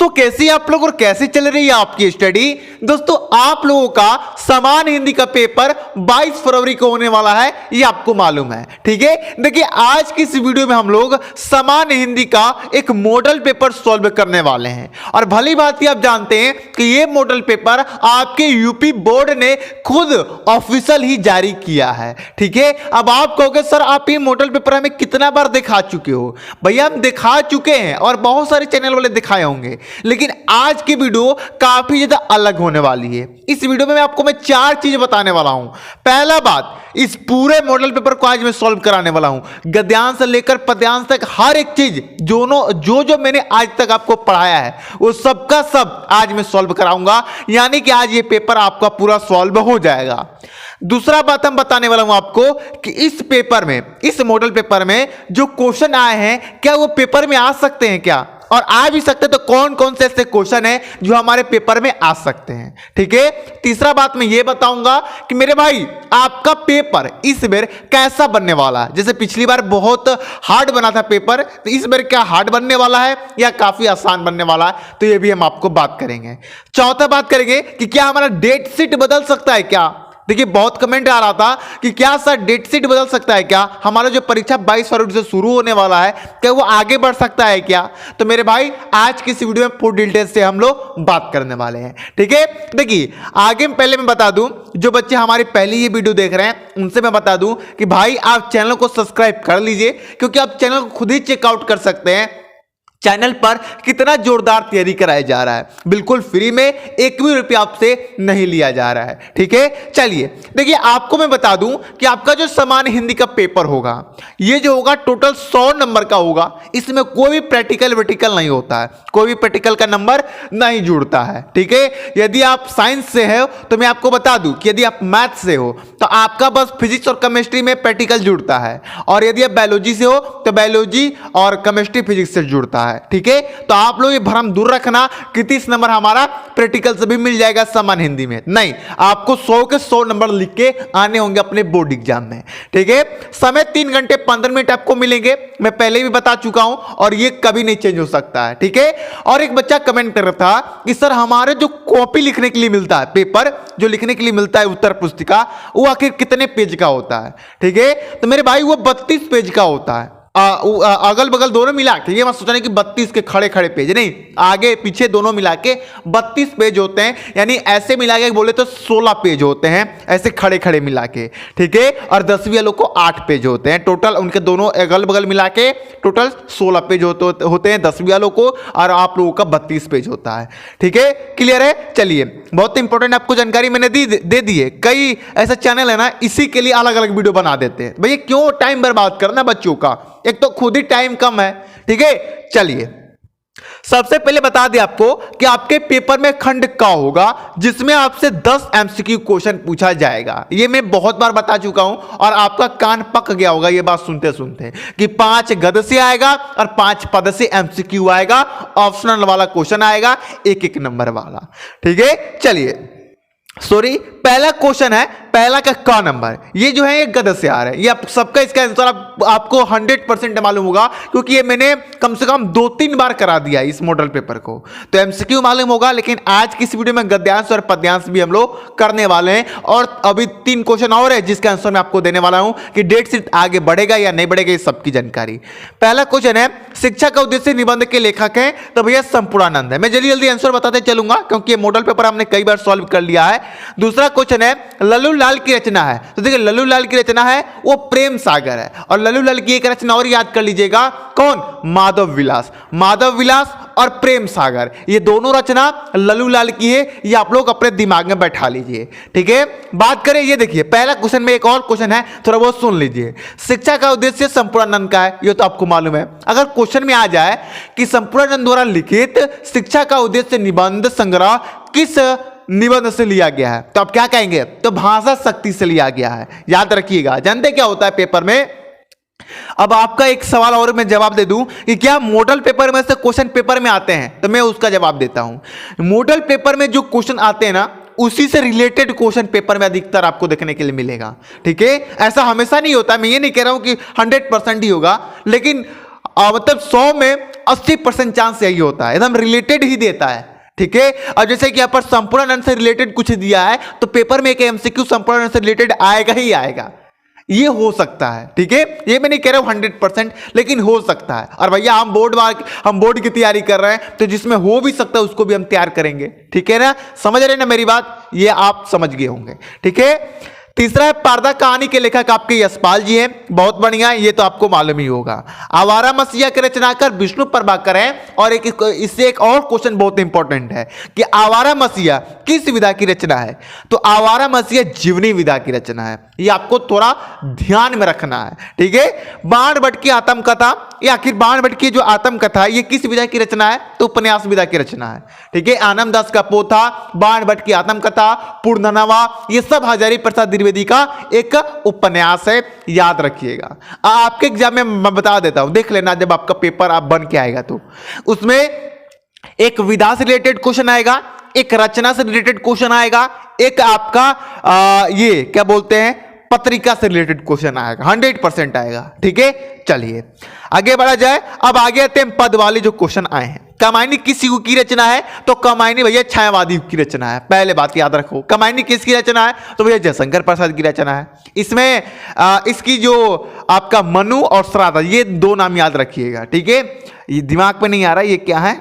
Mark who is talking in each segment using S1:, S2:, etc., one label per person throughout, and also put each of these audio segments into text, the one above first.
S1: दोस्तों कैसी आप लोग और कैसे चल रही है आपकी स्टडी। दोस्तों आप लोगों का सामान्य हिंदी का पेपर 22 फरवरी को होने वाला है, ये आपको मालूम है। ठीक है, देखिए आज की इस वीडियो में हम लोग सामान्य हिंदी का एक मॉडल पेपर सॉल्व करने वाले हैं। और भली बात ही आप जानते हैं कि ये मॉडल पेपर आपके यूपी बोर्ड ने खुद ऑफिशियल ही जारी किया है। ठीक है, अब आप कहोगे सर आप ये मॉडल पेपर हमें कितना बार दिखा चुके हो। भैया हम दिखा चुके हैं और बहुत सारे चैनल वाले दिखाए होंगे, लेकिन आज की वीडियो काफी ज्यादा अलग होने वाली है। इस वीडियो में आपको मैं 4 चीज बताने वाला हूं। पहला बात, इस पूरे मॉडल पेपर को आज मैं सॉल्व कराने वाला हूं, गद्यांश से लेकर पद्यांश तक हर एक चीज जो मैंने आज तक आपको पढ़ाया है वो सबका सब आज मैं सॉल्व कराऊंगा, यानी कि आज ये पेपर आपका पूरा सॉल्व हो जाएगा। दूसरा बात हम बताने वाला हूं आपको कि इस पेपर में, इस मॉडल पेपर में जो क्वेश्चन आए हैं क्या वो पेपर में आ सकते हैं क्या, और आ भी सकते तो कौन कौन से ऐसे क्वेश्चन हैं जो हमारे पेपर में आ सकते हैं। ठीक है, तीसरा बात मैं ये बताऊंगा कि मेरे भाई आपका पेपर इस बार कैसा बनने वाला है। जैसे पिछली बार बहुत हार्ड बना था पेपर, तो इस बार क्या हार्ड बनने वाला है या काफी आसान बनने वाला है, तो ये भी हम आपको बात करेंगे। चौथा बात करेंगे कि क्या हमारा डेट शीट बदल सकता है क्या। देखिए बहुत कमेंट आ रहा था कि क्या सर डेट शीट बदल सकता है क्या, हमारा जो परीक्षा 22 फरवरी से शुरू होने वाला है क्या वो आगे बढ़ सकता है क्या। तो मेरे भाई आज की इस वीडियो में पूरी डिटेल से हम लोग बात करने वाले हैं। ठीक है, देखिए आगे पहले मैं बता दूं, जो बच्चे हमारी पहली ये वीडियो देख रहे हैं उनसे मैं बता दूं कि भाई आप चैनल को सब्सक्राइब कर लीजिए, क्योंकि आप चैनल को खुद ही चेकआउट कर सकते हैं चैनल पर कितना जोरदार तैयारी कराया जा रहा है, बिल्कुल फ्री में, एक भी रुपया आपसे नहीं लिया जा रहा है। ठीक है, चलिए देखिए आपको मैं बता दूं कि आपका जो सामान्य हिंदी का पेपर होगा ये जो होगा टोटल 100 नंबर का होगा। इसमें कोई भी प्रैक्टिकल वेटिकल नहीं होता है, कोई भी प्रैक्टिकल का नंबर नहीं जुड़ता है। ठीक है, यदि आप साइंस से हो तो मैं आपको बता दूं कि यदि आप मैथ से हो तो आपका बस फिजिक्स और केमिस्ट्री में प्रैक्टिकल जुड़ता है, और यदि आप बायोलॉजी से हो तो बायोलॉजी और केमिस्ट्री फिजिक्स से जुड़ता है। ठीक है, तो आप लोग ये भ्रम दूर रखना कि 30 नंबर हमारा प्रैक्टिकल से भी मिल जाएगा सामान्य हिंदी में, नहीं, आपको 100 के 100 नंबर लिख के आने होंगे अपने बोर्ड एग्जाम में। ठीक है, समय 3 घंटे 15 मिनट आपको मिलेंगे, मैं पहले भी बता चुका हूं और ये कभी नहीं चेंज हो सकता है। ठीक है, और एक बच्चा कमेंट कर रहा था कि सर हमारे जो कॉपी लिखने के लिए मिलता है, पेपर जो लिखने के लिए मिलता है उत्तर पुस्तिका, वो आखिर कितने पेज का होता है। ठीक है, तो मेरे भाई वो 32 पेज का होता है, अगल बगल दोनों मिला के, ये मत सोचना कि 32 के खड़े खड़े पेज, नहीं, आगे पीछे दोनों मिला के 32 पेज होते हैं, यानी ऐसे मिला के बोले तो 16 पेज होते हैं, ऐसे खड़े खड़े मिला के। ठीक है, और 10वीं वालों को 8 पेज होते हैं टोटल, उनके दोनों अगल बगल मिला के टोटल 16 पेज होते हैं 10वीं वालों को, और आप लोगों का 32 पेज होता है। ठीक है, क्लियर है। चलिए बहुत इंपॉर्टेंट आपको जानकारी मैंने दे दी है, कई ऐसे चैनल है ना इसी के लिए अलग अलग वीडियो बना देते हैं। भैया क्यों टाइम बर्बाद करना बच्चों का, एक तो खुद ही टाइम कम है। ठीक है, चलिए सबसे पहले बता दें आपको कि आपके पेपर में खंड क होगा जिसमें आपसे 10 एमसीक्यू क्वेश्चन पूछा जाएगा। ये मैं बहुत बार बता चुका हूं और आपका कान पक गया होगा ये बात सुनते सुनते कि 5 गद्य से आएगा और 5 पद से एमसीक्यू आएगा, ऑप्शनल वाला क्वेश्चन आएगा, 1-1 नंबर वाला। ठीक है, चलिए सॉरी, पहला क्वेश्चन है, पहला का क नंबर, ये जो है ये गद्य से आ रहा है, ये आप सबका इसका आंसर आपको 100% मालूम होगा, क्योंकि ये मैंने कम से कम 2-3 बार करा दिया इस मॉडल पेपर को, तो एमसीक्यू मालूम होगा। लेकिन आज की इस वीडियो में गद्यांश और पद्यांश भी हम लोग करने वाले हैं, और अभी 3 क्वेश्चन और है जिसका आंसर मैं आपको देने वाला हूं कि डेट शीट आगे बढ़ेगा या नहीं बढ़ेगा, ये सबकी जानकारी। पहला क्वेश्चन है, शिक्षा का उद्देश्य निबंध के लेखक हैं, तो भैया संपूर्णानंद है। मैं जल्दी जल्दी आंसर बताते चलूंगा क्योंकि ये मॉडल पेपर हमने कई बार सॉल्व कर लिया है। दूसरा क्वेश्चन है, लल्लू लाल की रचना है, तो देखिए लल्लू लाल की रचना है वो प्रेम सागर है, और लल्लू लाल की एक रचना और याद कर लीजिएगा, कौन, माधव विलास। माधव विलास और प्रेम सागर, ये दोनों रचना लल्लू लाल की है, ये आप लोग अपने दिमाग में बैठा लीजिए। ठीक है, बात करें, ये देखिए पहला क्वेश्चन में एक और क्वेश्चन है, थोड़ा बहुत सुन लीजिए। शिक्षा का उद्देश्य संपूर्णानंद का है, ये तो आपको मालूम है। अगर क्वेश्चन में आ जाए कि संपूर्णानंद द्वारा लिखित शिक्षा का उद्देश्य निबंध संग्रह किस निबंध से लिया गया है, तो आप क्या कहेंगे, तो भाषा शक्ति से लिया गया है। याद रखिएगा, जानते क्या होता है पेपर में। अब आपका एक सवाल और मैं जवाब दे दूं कि क्या मॉडल पेपर में से क्वेश्चन पेपर में आते हैं, तो मैं उसका जवाब देता हूं। मॉडल पेपर में जो क्वेश्चन आते हैं ना उसी से रिलेटेड क्वेश्चन पेपर में अधिकतर आपको देखने के लिए मिलेगा। ठीक है, ऐसा हमेशा नहीं होता, मैं ये नहीं कह रहा हूं कि 100% ही होगा, लेकिन मतलब 100 में 80% चांस यही होता है, एकदम रिलेटेड ही देता है। ठीक है, और जैसे कि यहाँ पर संपूर्ण आनंद से रिलेटेड कुछ दिया है तो पेपर में एक एमसीक्यू संपूर्ण आनंद से रिलेटेड आएगा ही आएगा, ये हो सकता है। ठीक है, ये मैं नहीं कह रहा हूं 100%, लेकिन हो सकता है। और भैया हम बोर्ड की तैयारी कर रहे हैं तो जिसमें हो भी सकता है उसको भी हम तैयार करेंगे। ठीक है ना, समझ रहे ना मेरी बात, ये आप समझ गए होंगे। ठीक है, तीसरा है पर्दा कहानी के लेखक आपके यशपाल जी हैं, बहुत बढ़िया, ये तो आपको मालूम ही होगा। आवारा मसीहा के रचनाकार विष्णु प्रभाकर हैं। और इससे एक और क्वेश्चन बहुत इंपॉर्टेंट है कि आवारा मसीहा किस विधा की रचना है, तो आवारा मसीहा जीवनी विधा की रचना है, ये आपको थोड़ा ध्यान में रखना है। ठीक है, बाण भट्ट की आत्मकथा, ये आखिर बाण भट्ट की जो आत्मकथा है ये किस विधा की रचना है, तो उपन्यास विधा की रचना है। ठीक है, आनंद दास का पोथा, बाण भट्ट की आत्मकथा, पूर्णनवा, ये सब हजारी प्रसाद द्विवेदी का एक उपन्यास है, याद रखिएगा। आपके एग्जाम में मैं बता देता हूं, देख लेना जब आपका पेपर आप बन के आएगा तो उसमें एक विधा से रिलेटेड क्वेश्चन आएगा, एक रचना से रिलेटेड क्वेश्चन आएगा, एक आपका ये क्या बोलते हैं पत्रिका से रिलेटेड क्वेश्चन आएगा, 100% आएगा। ठीक है, चलिए आगे बढ़ा जाए। अब आगे आते हैं पद वाले जो क्वेश्चन आए हैं। कमायनी किस युग की रचना है, तो कमायनी भैया छायावादी युग की रचना है, पहले बात याद रखो। कमायनी किसकी रचना है, तो भैया जयशंकर प्रसाद की रचना है। इसमें इसकी जो आपका मनु और श्राद्ध, ये दो नाम याद रखिएगा। ठीक है, ये दिमाग में नहीं आ रहा ये क्या है,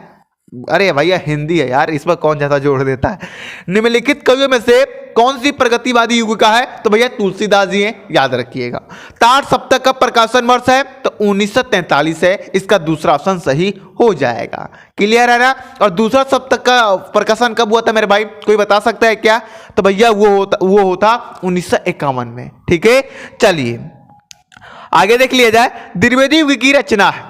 S1: अरे भैया हिंदी है यार, इस पर कौन ज्यादा जोड़ देता है। निम्नलिखित कवियों में से कौन सी प्रगतिवादी युग का है, तो भैया तुलसीदास जी हैं, याद रखिएगा। तार सप्तक का प्रकाशन वर्ष है, तो 1943 है, इसका दूसरा ऑप्शन सही हो जाएगा। क्लियर है ना। और दूसरा सप्तक का प्रकाशन कब हुआ था मेरे भाई, कोई बता सकता है क्या, तो भैया वो होता 1951 में। ठीक है, चलिए आगे देख लिया जाए। द्विवेदी युग की रचना है,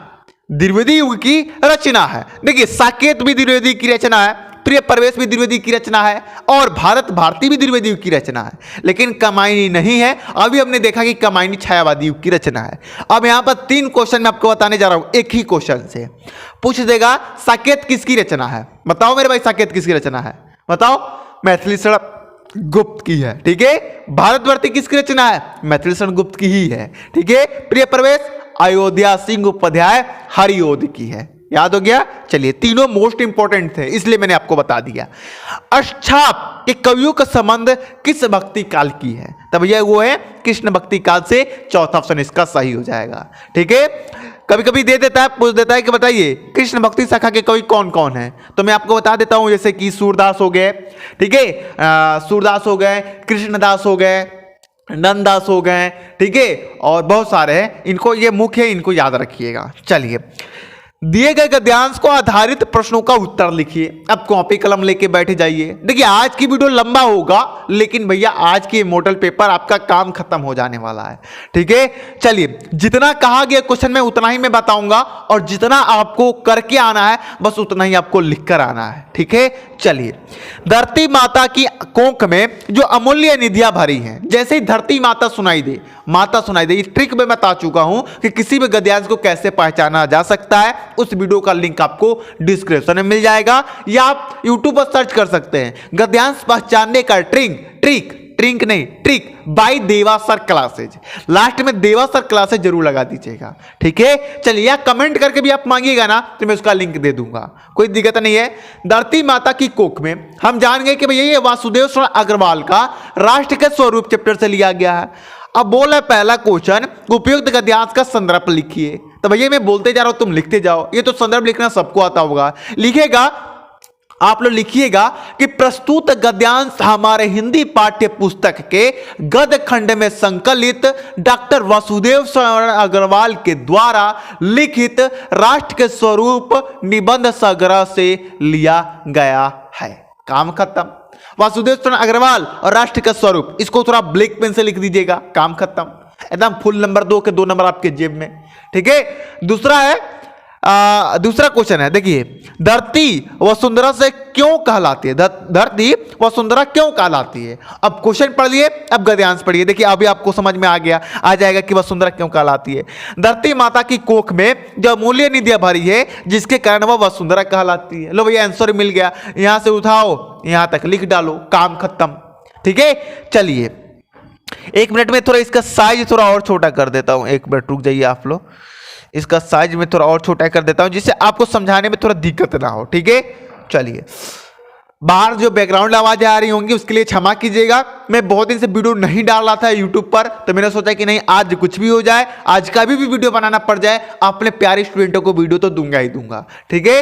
S1: द्विवेदी युग की रचना है। देखिए साकेत भी द्विवेदी की रचना है, प्रिय प्रवेश भी द्विवेदी की रचना है, और भारत भारती भी द्विवेदी युग की रचना है, लेकिन कमायनी नहीं है। अभी हमने देखा कि कमायनी छायावादी युग की रचना है। अब यहां पर 3 क्वेश्चन मैं आपको बताने जा रहा हूं, एक ही क्वेश्चन से पूछ देगा साकेत किसकी रचना है, बताओ मेरे भाई साकेत किसकी रचना है, बताओ। मैथिली शरण गुप्त की है। ठीक है, भारत भारती किसकी रचना है, मैथिली शरण गुप्त की ही है। ठीक है, प्रिय प्रवेश अयोध्या सिंह उपाध्याय हरिओद की है, याद हो गया। चलिए तीनों मोस्ट इंपॉर्टेंट थे इसलिए मैंने आपको बता दिया। अष्टाप के कवियों का संबंध किस भक्ति काल की है, तब यह वो है कृष्ण भक्ति काल से, चौथा ऑप्शन इसका सही हो जाएगा। ठीक है, कभी कभी दे देता है, पूछ देता है कि बताइए कृष्ण भक्ति शाखा के कवि कौन कौन है, तो मैं आपको बता देता हूं, जैसे कि सूरदास हो गए, ठीक है, सूरदास हो गए, कृष्णदास हो गए, नंददास हो गए, ठीक है, और बहुत सारे हैं, इनको ये मुख्य है, इनको याद रखिएगा। चलिए दिए गए गद्यांश को आधारित प्रश्नों का उत्तर लिखिए। अब कॉपी कलम लेके बैठे जाइए। देखिए आज की वीडियो लंबा होगा, लेकिन भैया आज की मॉडल पेपर आपका काम खत्म हो जाने वाला है। ठीक है, चलिए जितना कहा गया क्वेश्चन में उतना ही मैं बताऊंगा, और जितना आपको करके आना है बस उतना ही आपको लिख कर आना है। ठीक है, चलिए धरती माता की कोख में जो अमूल्य निधियां भरी हैं, जैसे ही धरती माता सुनाई दे, माता सुनाई दे, इस ट्रिक में मैं बता चुका हूं कि किसी भी गद्यांश को कैसे पहचाना जा सकता है। उस वीडियो का लिंक आपको डिस्क्रिप्शन में मिल जाएगा, या आप यूट्यूब पर सर्च कर सकते हैं गद्यांश पहचानने का ट्रिक बाय देवा सर क्लासेज। लास्ट में देवा सर क्लासेज जरूर लगा दीजिएगा। ठीक है, चलिए या कमेंट करके भी आप मांगिएगा ना तो मैं उसका लिंक दे दूंगा, कोई दिक्कत नहीं है। धरती माता की कोख में हम जान गए कि भैया ये वासुदेव शरण अग्रवाल का राष्ट्र के स्वरूप चैप्टर से लिया गया है। अब बोला पहला क्वेश्चन, उपयुक्त गद्यांश का संदर्भ लिखिए। तो भैया मैं बोलते जा रहा हूं, तुम लिखते जाओ, ये तो संदर्भ लिखना सबको आता होगा। लिखेगा आप लोग लिखिएगा कि प्रस्तुत गद्यांश हमारे हिंदी पाठ्य पुस्तक के गद्य खंड में संकलित डॉक्टर वासुदेव शरण अग्रवाल के द्वारा लिखित राष्ट्र के स्वरूप निबंध संग्रह से लिया गया है। काम खत्म। वासुदेव शरण अग्रवाल और राष्ट्र का स्वरूप, इसको थोड़ा ब्लैक पेन से लिख दीजिएगा, काम खत्म। एकदम फुल नंबर 2 के 2 नंबर आपके जेब में। ठीक है, दूसरा है दूसरा क्वेश्चन है, देखिए धरती वसुंधरा से क्यों कहलाती है, धरती वसुंधरा क्यों कहलाती है। अब क्वेश्चन पढ़ लिए, अब गद्यांश पढ़िए। देखिए अभी आपको समझ में आ जाएगा कि वसुंधरा क्यों कहलाती है। धरती माता की कोख में जो अमूल्य निधियां भरी है, जिसके कारण वह वसुंधरा कहलाती है। लो भैया आंसर मिल गया, यहां से उठाओ यहां तक लिख डालो, काम खत्म। ठीक है, चलिए 1 मिनट में थोड़ा इसका साइज थोड़ा और छोटा कर देता हूं, 1 मिनट रुक जाइए आप लोग, इसका साइज में थोड़ा और छोटा कर देता हूं जिससे आपको समझाने में थोड़ा दिक्कत ना हो। ठीक है, चलिए। बाहर जो बैकग्राउंड आवाजें आ रही होंगी उसके लिए क्षमा कीजिएगा। मैं बहुत दिन से वीडियो नहीं डाल रहा था यूट्यूब पर, तो मैंने सोचा कि नहीं आज कुछ भी हो जाए, आज का भी वीडियो बनाना पड़ जाए, अपने प्यारे स्टूडेंटों को वीडियो तो दूंगा ही दूंगा। ठीक है,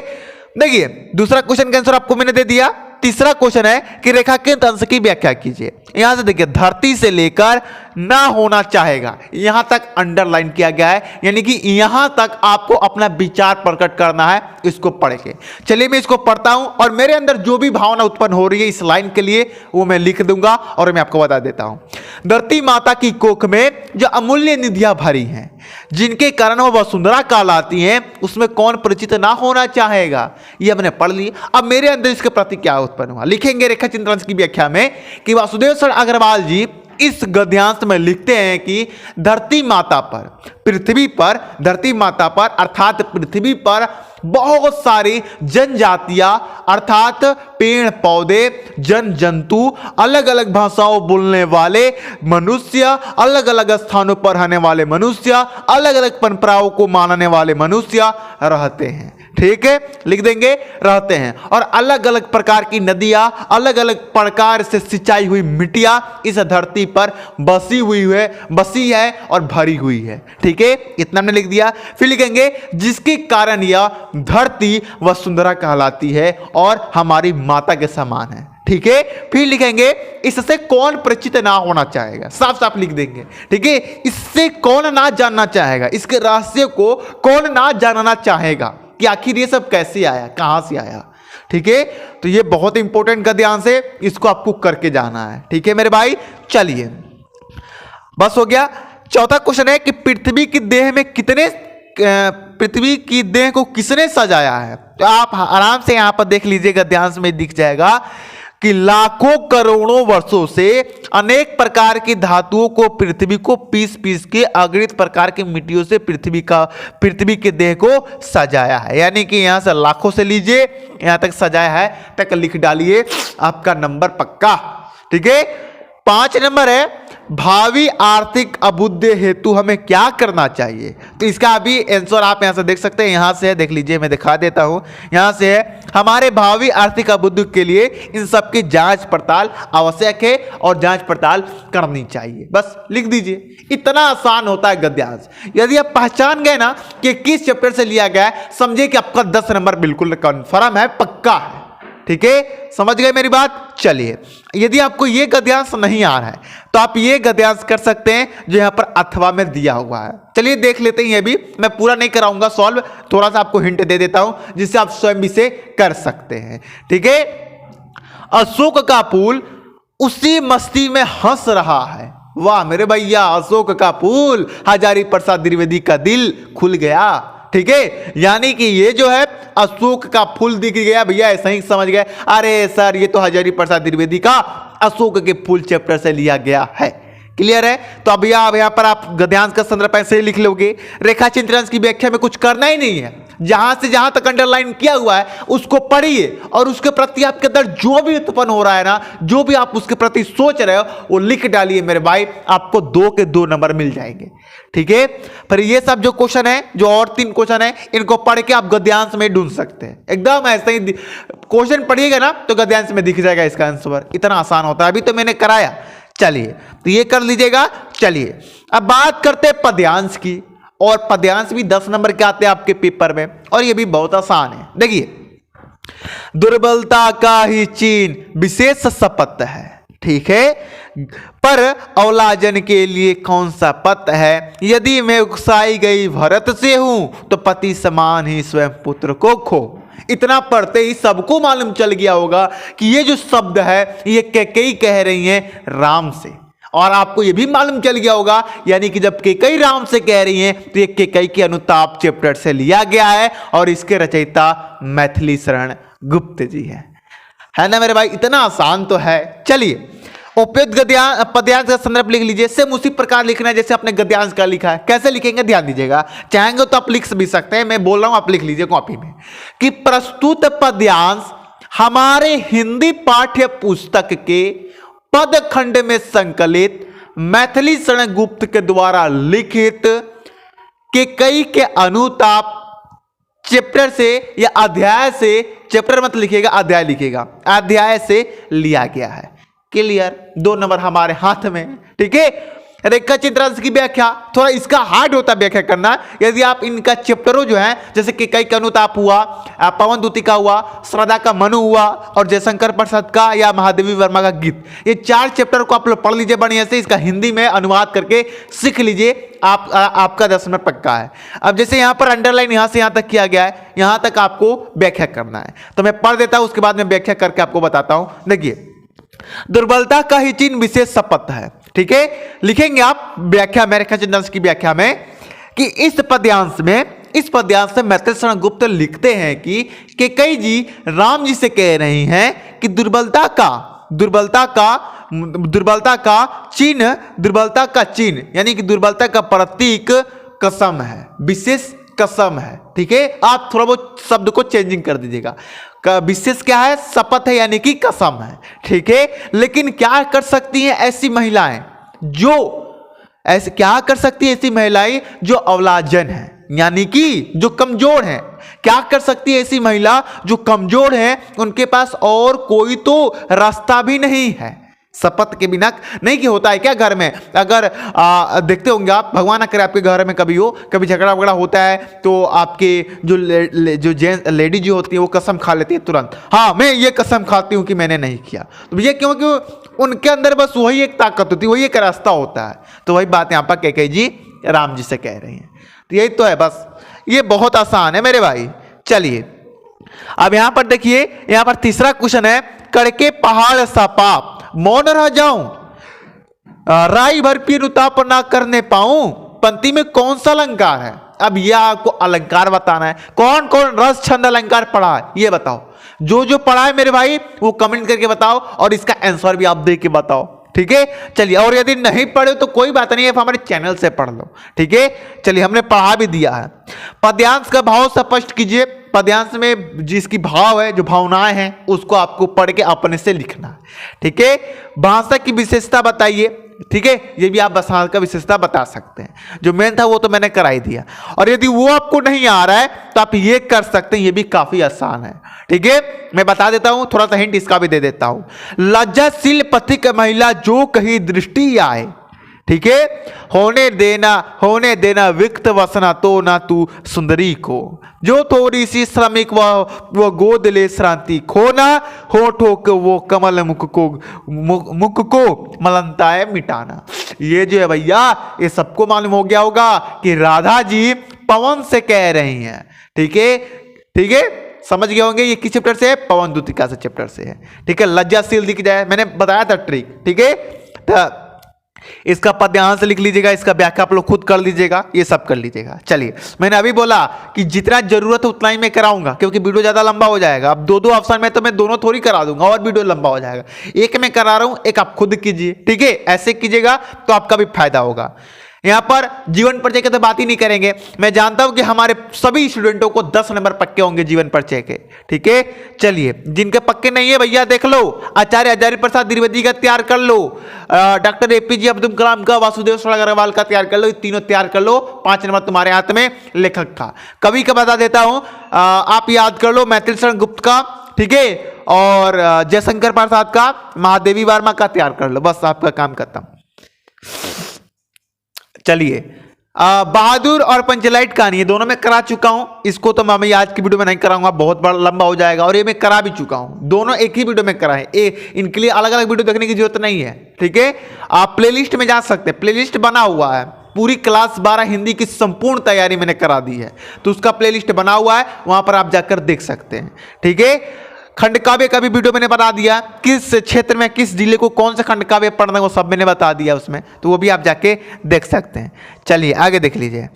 S1: देखिए दूसरा क्वेश्चन का आंसर आपको मैंने दे दिया। तीसरा क्वेश्चन है कि रेखांकित अंश की व्याख्या कीजिए। यहां से देखिए, धरती से लेकर ना होना चाहेगा, यहां तक अंडरलाइन किया गया है, यानी कि यहां तक आपको अपना विचार प्रकट करना है इसको पढ़ के। चलिए मैं इसको पढ़ता हूं और मेरे अंदर जो भी भावना उत्पन्न हो रही है इस लाइन के लिए वो मैं लिख दूंगा और मैं आपको बता देता हूं। धरती माता की कोख में जो अमूल्य निधियां भरी हैं, जिनके कारण वो वसुंधरा कहलाती हैं, उसमें कौन परिचित ना होना चाहेगा, ये हमने पढ़ ली। अब मेरे अंदर इसके प्रति क्या उत्पन्न हुआ, लिखेंगे रेखा चित्र अंश की व्याख्या में कि वासुदेव सर अग्रवाल जी इस गद्यांश में लिखते हैं कि धरती माता पर, पृथ्वी पर, धरती माता पर अर्थात पृथ्वी पर बहुत सारी जनजातियां अर्थात पेड़ पौधे, जन जंतु, अलग अलग भाषाओं बोलने वाले मनुष्य, अलग अलग स्थानों पर रहने वाले मनुष्य, अलग अलग परंपराओं को मानने वाले मनुष्य रहते हैं। ठीक है, लिख देंगे रहते हैं। और अलग अलग प्रकार की नदियां, अलग अलग प्रकार से सिंचाई हुई मिट्टियां इस धरती पर बसी है और भरी हुई है। ठीक है, इतना हमने लिख दिया। फिर लिखेंगे जिसके कारण यह धरती वसुंधरा कहलाती है और हमारी माता के समान है। ठीक है, फिर लिखेंगे इससे कौन परिचित ना होना चाहेगा, साफ साफ लिख देंगे। ठीक है, इससे कौन ना जानना चाहेगा, इसके रहस्य को कौन ना जानना चाहेगा कि आखिर ये सब कैसे आया, कहां से आया। ठीक है, तो ये बहुत इंपॉर्टेंट गद्यांश है, इसको आपको करके जाना है। ठीक है मेरे भाई, चलिए बस हो गया। चौथा क्वेश्चन है कि पृथ्वी की देह को किसने सजाया है। तो आप आराम से यहां पर देख लीजिए, गद्यांश में दिख जाएगा कि लाखों करोड़ों वर्षों से अनेक प्रकार की धातुओं को पृथ्वी को पीस पीस के अगणित प्रकार की मिट्टियों से पृथ्वी के देह को सजाया है। यानी कि यहां से लाखों से लीजिए, यहां तक सजाया है, तक लिख डालिए, आपका नंबर पक्का। ठीक है, 5 नंबर है भावी आर्थिक अभ्युदय हेतु हमें क्या करना चाहिए। तो इसका अभी आंसर आप यहां से देख सकते हैं, यहां से है, देख लीजिए, मैं दिखा देता हूं। यहां से है हमारे भावी आर्थिक अभ्युदय के लिए इन सब की जांच पड़ताल आवश्यक है और जांच पड़ताल करनी चाहिए। बस लिख दीजिए, इतना आसान होता है गद्यांश। यदि आप पहचान गए ना कि किस चैप्टर से लिया गया है, समझे कि आपका 10 नंबर बिल्कुल कन्फर्म है, पक्का है। ठीक है, समझ गए मेरी बात। चलिए, यदि आपको ये गद्यांश नहीं आ रहा है तो आप ये गद्यांश कर सकते हैं जो यहां पर अथवा में दिया हुआ है। चलिए देख लेते हैं, ये भी मैं पूरा नहीं कराऊंगा सॉल्व, थोड़ा सा आपको हिंट दे देता हूं जिससे आप स्वयं भी से कर सकते हैं। ठीक है, अशोक का पुल उसी मस्ती में हंस रहा है। वाह मेरे भैया, अशोक का पुल, हजारी प्रसाद द्विवेदी का दिल खुल गया। ठीक है, यानी कि ये जो है अशोक का फूल दिख गया भैया, ऐसा ही समझ गए, अरे सर ये तो हजारी प्रसाद द्विवेदी का अशोक के फूल चैप्टर से लिया गया है। क्लियर है। तो अब यहां पर आप गद्यांश का संदर्भ ऐसे ही लिख लोगे। रेखा चित्रांश की व्याख्या में कुछ करना ही नहीं है, जहां से जहां तक अंडरलाइन किया हुआ है उसको पढ़िए और उसके प्रति आपके अंदर जो भी उत्पन्न हो रहा है ना, जो भी आप उसके प्रति सोच रहे हो वो लिख डालिए मेरे भाई, आपको 2 के 2 नंबर मिल जाएंगे। ठीक है, फिर ये सब जो क्वेश्चन है, जो और 3 क्वेश्चन है, इनको पढ़ के आप गद्यांश में ढूंढ सकते हैं। एकदम ऐसे ही क्वेश्चन पढ़िएगा ना तो गद्यांश में दिख जाएगा इसका आंसर। इतना आसान होता है, अभी तो मैंने कराया। चलिए तो ये कर लीजिएगा। चलिए अब बात करते हैं पद्यांश की, और पद्यांश भी 10 नंबर के आते हैं आपके पेपर में, और ये भी बहुत आसान है। देखिए, दुर्बलता का ही चिन्ह विशेष शपथ है। ठीक है, पर अवलाजन के लिए कौन सा पथ है। यदि मैं उकसाई गई भरत से हूं तो पति समान ही स्वयं पुत्र को खो। इतना पढ़ते ही सबको मालूम चल गया होगा कि ये जो शब्द है ये कैकेयी कह रही हैं राम से, और आपको ये भी मालूम चल गया होगा यानी कि जब कैकेयी राम से कह रही हैं तो ये कैकेयी के अनुताप चैप्टर से लिया गया है, और इसके रचयिता मैथिली शरण गुप्त जी है ना मेरे भाई। इतना आसान तो है। चलिए उपयुक्त पद्यांश का संदर्भ लिख लीजिए। सेम उसी प्रकार लिखना है जैसे आपने गद्यांश का लिखा है। कैसे लिखेंगे ध्यान दीजिएगा, चाहेंगे तो आप लिख भी सकते हैं, मैं बोल रहा हूं आप लिख लीजिए कॉपी में कि प्रस्तुत पद्यांश हमारे हिंदी पाठ्य पुस्तक के पद खंड में संकलित मैथिली शरण गुप्त के द्वारा लिखित केकई के अनुताप चैप्टर से या अध्याय से, चैप्टर मत लिखिएगा, अध्याय लिखिएगा, अध्याय से लिया गया है। क्लियर? 2 नंबर हमारे हाथ में। ठीक है। रेखा चित्रांश की व्याख्या थोड़ा इसका हार्ड होता है व्याख्या करना। यदि आप इनका चैप्टरों जो है, जैसे कि कई का अनुताप हुआ, पवन दूती का हुआ, श्रद्धा का मनु हुआ और जयशंकर प्रसाद का या महादेवी वर्मा का गीत, ये 4 चैप्टर को आप लोग पढ़ लीजिए बढ़िया से। इसका हिंदी में अनुवाद करके सीख लीजिए, आपका 10 नंबर पक्का है। अब जैसे यहाँ पर अंडरलाइन यहाँ से यहाँ तक किया गया है, यहाँ तक आपको व्याख्या करना है, तो मैं पढ़ देता हूँ, उसके बाद में व्याख्या करके आपको बताता हूँ। देखिए, दुर्बलता का ही चिन्ह विशेष शपथ है। ठीक है। लिखेंगे आप व्याख्या में, रेखा चित्रांश की व्याख्या में, कि इस पद्यांश में मैथिल शरण गुप्त लिखते हैं कि केकई जी राम जी से कह रही हैं कि दुर्बलता का चिन्ह यानी कि दुर्बलता का प्रतीक कसम है, विशेष कसम है। ठीक है। आप थोड़ा बहुत शब्द को चेंजिंग कर दीजिएगा। विशेष क्या है? शपथ है, यानी कि कसम है। ठीक है। लेकिन क्या कर सकती हैं ऐसी महिलाएं जो अवलाजन है, यानी कि जो कमजोर है। क्या कर सकती है ऐसी महिला जो कमजोर है, उनके पास और कोई तो रास्ता भी नहीं है शपथ के बिना। नहीं कि होता है क्या घर में, अगर देखते होंगे आप, भगवान ना करे आपके घर में कभी झगड़ा वगड़ा होता है, तो आपके जो जेंट्स लेडी जो होती है वो कसम खा लेती है तुरंत, हाँ मैं ये कसम खाती हूँ कि मैंने नहीं किया। तो ये क्योंकि उनके अंदर बस वही एक ताकत होती है, वही एक रास्ता होता है। तो वही बात यहाँ पर केकई जी राम जी से कह रही हैं। तो यही तो है बस, ये बहुत आसान है मेरे भाई। चलिए अब यहां पर देखिए, यहां पर तीसरा क्वेश्चन है, करके पहाड़ सा पाप मौन रह जाऊं, राई भर पी रुताप ना करने पाऊं, पंक्ति में कौन सा अलंकार है? अब यह आपको अलंकार बताना है। कौन कौन रस छंद अलंकार पढ़ा है ये बताओ। जो पढ़ा है मेरे भाई वो कमेंट करके बताओ, और इसका आंसर भी आप दे के बताओ। ठीक है। चलिए, और यदि नहीं पढ़े तो कोई बात नहीं है, हमारे चैनल से पढ़ लो। ठीक है। चलिए, हमने पढ़ा भी दिया है। पद्यांश का भाव स्पष्ट कीजिए। पद्यांश में जिसकी भाव है, जो भावनाएं हैं, उसको आपको पढ़ के अपने से लिखना है। ठीक है। भाषा की विशेषता बताइए। ठीक है। ये भी आप भाषा का विशेषता बता सकते हैं। जो मेन था वो तो मैंने करा ही दिया, और यदि वो आपको नहीं आ रहा है तो आप ये कर सकते हैं, ये भी काफी आसान है। ठीक है। मैं बता देता हूं, थोड़ा सा हिंट इसका भी दे देता हूं। लज्जाशील पथिक महिला जो कहीं दृष्टि आए, ठीक है, होने देना विक्त वसना तो ना तू सुंदरी को, जो थोड़ी सी श्रमिक वो गोद ले श्रांति, खोना होठों को वो कमल मुख को मलनताए मिटाना। ये जो है भैया, ये सबको मालूम हो गया होगा कि राधा जी पवन से कह रही हैं। ठीक है। ठीक है, समझ गए होंगे ये किस चैप्टर से है? पवन दूतिका से चैप्टर से है। ठीक है। लज्जाशील दिख जाए, मैंने बताया था ट्रिक। ठीक है। तो इसका पद्यांश लिख लीजिएगा, इसका व्याख्या आप लोग खुद कर लीजिएगा, ये सब कर लीजिएगा। चलिए, मैंने अभी बोला कि जितना जरूरत है उतना ही मैं कराऊंगा, क्योंकि वीडियो ज्यादा लंबा हो जाएगा। अब 2 ऑप्शन में तो मैं दोनों थोड़ी करा दूंगा और वीडियो लंबा हो जाएगा। एक मैं करा रहा हूं, एक आप खुद कीजिए। ठीक है। ऐसे कीजिएगा तो आपका भी फायदा होगा। यहां पर जीवन परिचय की तो बात ही नहीं करेंगे। मैं जानता हूं कि हमारे सभी स्टूडेंटों को 10 नंबर पक्के होंगे जीवन परिचय के। ठीक है। चलिए, जिनके पक्के नहीं है भैया देख लो, आचार्य हजारी प्रसाद द्विवेदी का तैयार कर लो, डॉक्टर एपीजे अब्दुल कलाम का, वासुदेव सागर अग्रवाल का तैयार कर लो। ये तीनों तैयार कर लो। 5 नंबर तुम्हारे हाथ में लेखक का। कवि का बता देता हूं, आप याद कर लो मैथिल शरण गुप्त का। ठीक है। और जयशंकर प्रसाद का, महादेवी वर्मा का तैयार कर लो। बस आपका काम खत्म। चलिए, बहादुर और पंचलाइट कहानी, ये दोनों मैं करा चुका हूं। इसको तो मैं आज की वीडियो में नहीं कराऊंगा, बहुत बड़ा लंबा हो जाएगा। और ये मैं करा भी चुका हूं, दोनों एक ही वीडियो में करा है। इनके लिए अलग अलग वीडियो देखने की जरूरत नहीं है। ठीक है। आप प्लेलिस्ट में जा सकते हैं, प्लेलिस्ट बना हुआ है। पूरी क्लास 12 हिंदी की संपूर्ण तैयारी मैंने करा दी है, तो उसका प्लेलिस्ट बना हुआ है, वहां पर आप जाकर देख सकते हैं। ठीक है। खंड काव्य का भी वीडियो मैंने बता दिया, किस क्षेत्र में किस जिले को कौन सा खंड काव्य पढ़ना है वो सब मैंने बता दिया उसमें, तो वो भी आप जाके देख सकते हैं। चलिए आगे देख लीजिए।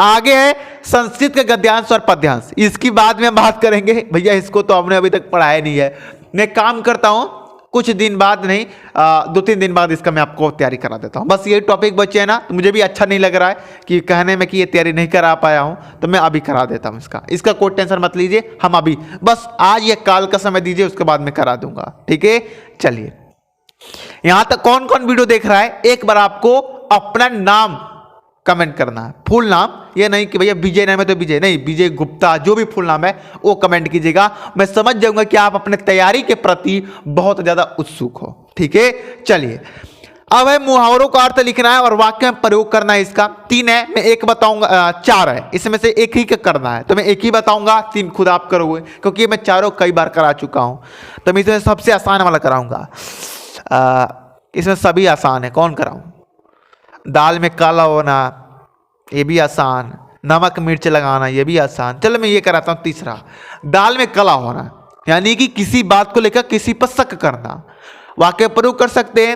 S1: आगे है संस्कृत का गद्यांश और पद्यांश, इसकी बाद में बात करेंगे भैया, इसको तो हमने अभी तक पढ़ाया नहीं है। मैं काम करता हूं, कुछ दिन बाद नहीं, 2-3 दिन बाद इसका मैं आपको तैयारी करा देता हूं। बस ये टॉपिक बचे है ना, तो मुझे भी अच्छा नहीं लग रहा है कि कहने में कि ये तैयारी नहीं करा पाया हूं, तो मैं अभी करा देता हूं इसका कोई टेंशन मत लीजिए। हम अभी बस आज या काल का समय दीजिए, उसके बाद मैं करा दूंगा। ठीक है। चलिए, यहां तक कौन कौन वीडियो देख रहा है, एक बार आपको अपना नाम कमेंट करना है। फुल नाम, ये नहीं कि भैया विजय नाम है तो विजय नहीं, विजय गुप्ता, जो भी फुल नाम है वो कमेंट कीजिएगा। मैं समझ जाऊंगा कि आप अपने तैयारी के प्रति बहुत ज्यादा उत्सुक हो। ठीक है, चलिए अब है मुहावरों का अर्थ लिखना है और वाक्य में प्रयोग करना है। इसका 3 है, मैं एक बताऊंगा, 4 है, इसमें से एक ही का करना है। तो मैं एक ही बताऊंगा, 3 खुद आप करोगे, क्योंकि मैं चारों कई बार करा चुका हूं। तो मैं इसमें सबसे आसान वाला कराऊंगा। इसमें सभी आसान है, कौन कराऊं? दाल में काला होना, ये भी आसान। नमक मिर्च लगाना, ये भी आसान। चलो मैं ये कराता हूं तीसरा, दाल में काला होना, यानी कि किसी बात को लेकर किसी पर शक करना। वाक्य प्रयोग कर सकते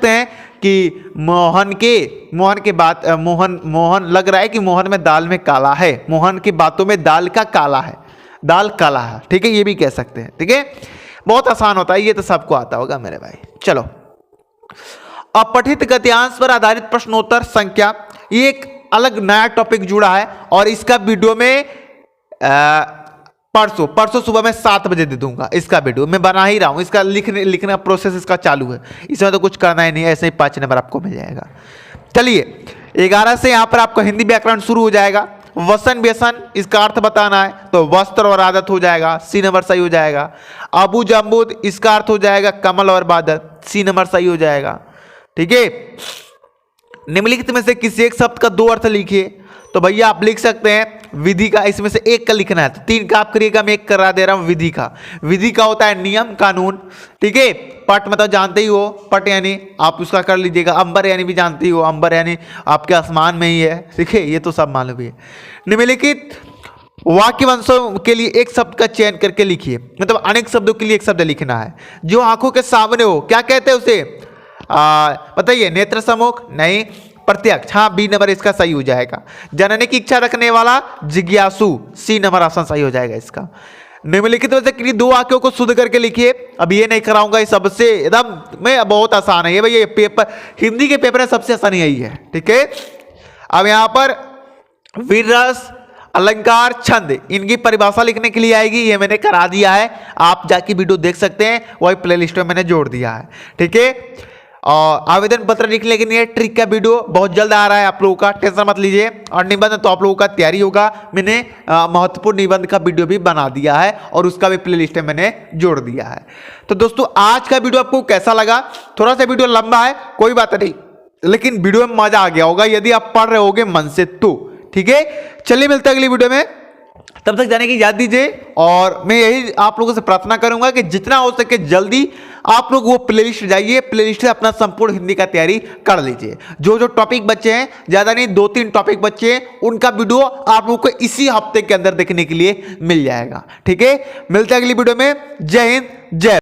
S1: हैं कि मोहन के बात मोहन लग रहा है कि मोहन में दाल में काला है, मोहन की बातों में दाल काला है। ठीक है, ये भी कह सकते हैं। ठीक है, बहुत आसान होता है, ये तो सबको आता होगा मेरे भाई। चलो, अपठित गद्यांश पर आधारित प्रश्नोत्तर संख्या, ये एक अलग नया टॉपिक जुड़ा है और इसका वीडियो में परसों सुबह में 7 बजे दे दूंगा। इसका वीडियो मैं बना ही रहा हूं, इसका लिखना प्रोसेस इसका चालू है, इसमें तो कुछ करना ही नहीं है, ऐसे ही 5 नंबर आपको मिल जाएगा। चलिए 11 से यहां पर आपका हिंदी व्याकरण शुरू हो जाएगा। वसन व्यसन, इसका अर्थ बताना है, तो वस्त्र और आदत हो जाएगा, C नंबर सही हो जाएगा। अबू जम्बूद, इसका अर्थ हो जाएगा कमल और बादल, C नंबर सही हो जाएगा। ठीक है, निम्नलिखित में से किसी एक शब्द का 2 अर्थ लिखिए। तो भैया आप लिख सकते हैं विधि का, इसमें से एक का लिखना है, तो 3 का आप करिएगा, मैं एक करा दे रहा हूं विधि का। विधि का होता है नियम कानून। ठीक है, पट मतलब जानते ही हो, पट यानी आप उसका कर लीजिएगा। अंबर यानी भी जानते ही हो, अंबर यानी आपके आसमान में ही है। ठीक है, ये तो सब मालूम ही है। निम्नलिखित वाक्य वंशों के लिए एक शब्द का चयन करके लिखिए, मतलब अनेक शब्दों के लिए एक शब्द लिखना है जो आंखों के सामने हो। क्या कहते हैं उसे? बताइए, नेत्र सम्मुख? नहीं, प्रत्यक्ष। हाँ, B नंबर इसका सही हो जाएगा। जानने की इच्छा रखने वाला, जिज्ञासु, C नंबर ऑप्शन सही हो जाएगा इसका। निम्नलिखित में से किन्हीं 2 वाक्यों को शुद्ध करके लिखिए। अब ये नहीं कराऊंगा, ये सबसे एकदम में बहुत आसान है ये भैया, ये पेपर हिंदी के पेपर में सबसे आसान यही है। ठीक है, अब यहां पर वीर रस, अलंकार, छंद, इनकी परिभाषा लिखने के लिए आएगी, ये मैंने करा दिया है, आप जाके वीडियो देख सकते हैं, वही प्लेलिस्ट में मैंने जोड़ दिया है। ठीक है, और आवेदन पत्र लिखने के लिए ट्रिक का वीडियो बहुत जल्द आ रहा है आप लोगों का, टेंशन मत लीजिए। और निबंध तो आप लोगों का तैयारी होगा, मैंने महत्वपूर्ण निबंध का वीडियो भी बना दिया है और उसका भी प्लेलिस्ट में मैंने जोड़ दिया है। तो दोस्तों आज का वीडियो आपको कैसा लगा? थोड़ा सा वीडियो लंबा है, कोई बात नहीं, लेकिन वीडियो में मजा आ गया होगा यदि आप पढ़ रहे होगे मन से तो। ठीक है, चलिए मिलते हैं अगली वीडियो में, तब तक जाने की याद दीजिए। और मैं यही आप लोगों से प्रार्थना करूंगा कि जितना हो सके जल्दी आप लोग वो प्लेलिस्ट जाइए, प्लेलिस्ट से अपना संपूर्ण हिंदी का तैयारी कर लीजिए। जो जो टॉपिक बचे हैं, ज्यादा नहीं 2-3 टॉपिक बचे हैं, उनका वीडियो आप लोगों को इसी हफ्ते के अंदर देखने के लिए मिल जाएगा। ठीक है, मिलते हैं अगली वीडियो में। जय हिंद, जय